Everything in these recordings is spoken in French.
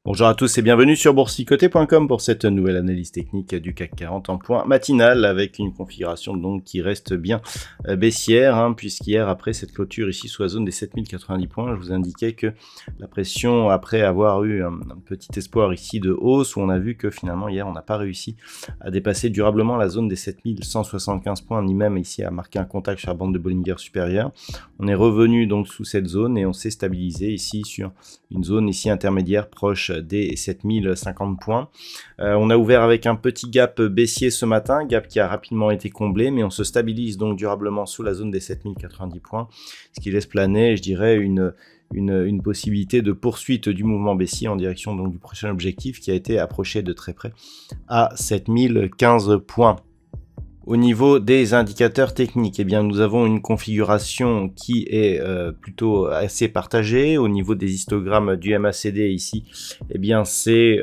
Bonjour à tous et bienvenue sur boursicoté.com pour cette nouvelle analyse technique du CAC 40 en point matinal avec une configuration donc qui reste bien baissière puisqu'hier après cette clôture ici sous la zone des 7090 points, je vous indiquais que la pression après avoir eu un petit espoir ici de hausse où on a vu que finalement hier on n'a pas réussi à dépasser durablement la zone des 7175 points ni même ici à marquer un contact sur la bande de Bollinger supérieure. On est revenu donc sous cette zone et on s'est stabilisé ici sur une zone ici intermédiaire proche des 7050 points. On a ouvert avec un petit gap baissier ce matin, gap qui a rapidement été comblé, mais on se stabilise donc durablement sous la zone des 7090 points, ce qui laisse planer, je dirais, une possibilité de poursuite du mouvement baissier en direction donc du prochain objectif qui a été approché de très près à 7015 points. Au niveau des indicateurs techniques, eh bien, nous avons une configuration qui est plutôt assez partagée. Au niveau des histogrammes du MACD ici, eh bien, c'est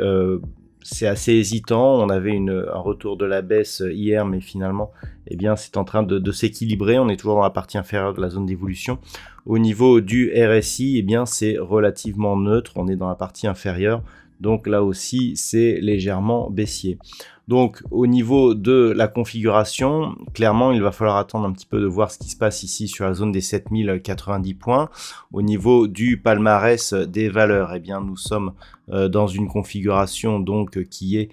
assez hésitant. On avait un retour de la baisse hier, mais finalement, eh bien, c'est en train de s'équilibrer. On est toujours dans la partie inférieure de la zone d'évolution. Au niveau du RSI, eh bien, c'est relativement neutre. On est dans la partie inférieure. Donc là aussi, c'est légèrement baissier. Donc au niveau de la configuration, clairement, il va falloir attendre un petit peu de voir ce qui se passe ici sur la zone des 7090 points. Au niveau du palmarès des valeurs, eh bien, nous sommes dans une configuration donc qui est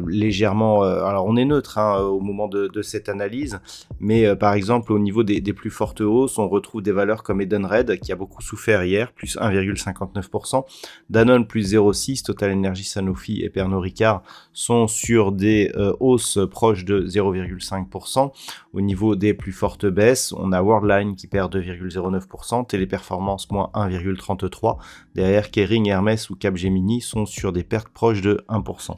légèrement... alors on est neutre au moment de cette analyse, mais par exemple au niveau des plus fortes hausses, on retrouve des valeurs comme Edenred qui a beaucoup souffert hier, plus 1,59%, Danone plus 0,6%, Total Energy, Sanofi et Pernod Ricard sont sur des hausses proches de 0,5%. Au niveau des plus fortes baisses, on a Worldline qui perd 2,09%, Téléperformance moins 1,33%, derrière Kering, Hermès ou Capgemini sont sur des pertes proches de 1%.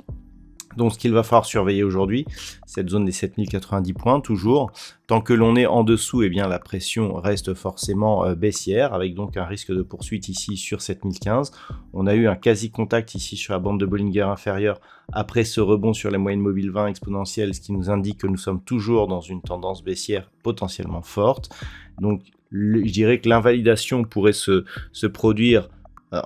Donc ce qu'il va falloir surveiller aujourd'hui, cette zone des 7090 points toujours. Tant que l'on est en dessous, eh bien la pression reste forcément baissière, avec donc un risque de poursuite ici sur 7015. On a eu un quasi-contact ici sur la bande de Bollinger inférieure après ce rebond sur les moyennes mobiles 20 exponentielles, ce qui nous indique que nous sommes toujours dans une tendance baissière potentiellement forte. Donc je dirais que l'invalidation pourrait se produire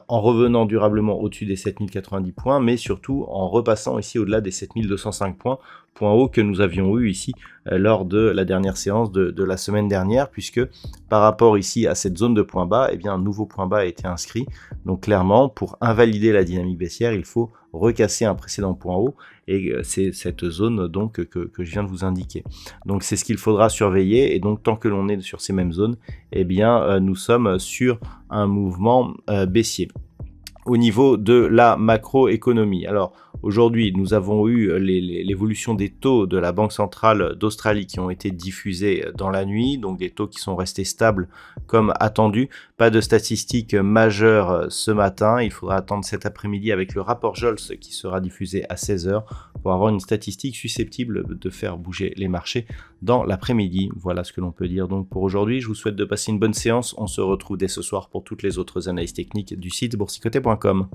en revenant durablement au-dessus des 7090 points, mais surtout en repassant ici au-delà des 7205 points, point haut que nous avions eu ici lors de la dernière séance de la semaine dernière, puisque par rapport ici à cette zone de point bas, eh bien, un nouveau point bas a été inscrit. Donc clairement, pour invalider la dynamique baissière, il faut recasser un précédent point haut, et c'est cette zone donc que je viens de vous indiquer. Donc c'est ce qu'il faudra surveiller, et donc tant que l'on est sur ces mêmes zones, eh bien nous sommes sur un mouvement baissier. Au niveau de la macroéconomie, alors aujourd'hui nous avons eu l'évolution des taux de la Banque centrale d'Australie qui ont été diffusés dans la nuit, donc des taux qui sont restés stables comme attendu. Pas de statistiques majeures ce matin, il faudra attendre cet après-midi avec le rapport Jolts qui sera diffusé à 16h pour avoir une statistique susceptible de faire bouger les marchés dans l'après-midi. Voilà ce que l'on peut dire donc pour aujourd'hui. Je vous souhaite de passer une bonne séance. On se retrouve dès ce soir pour toutes les autres analyses techniques du site boursicoté.com.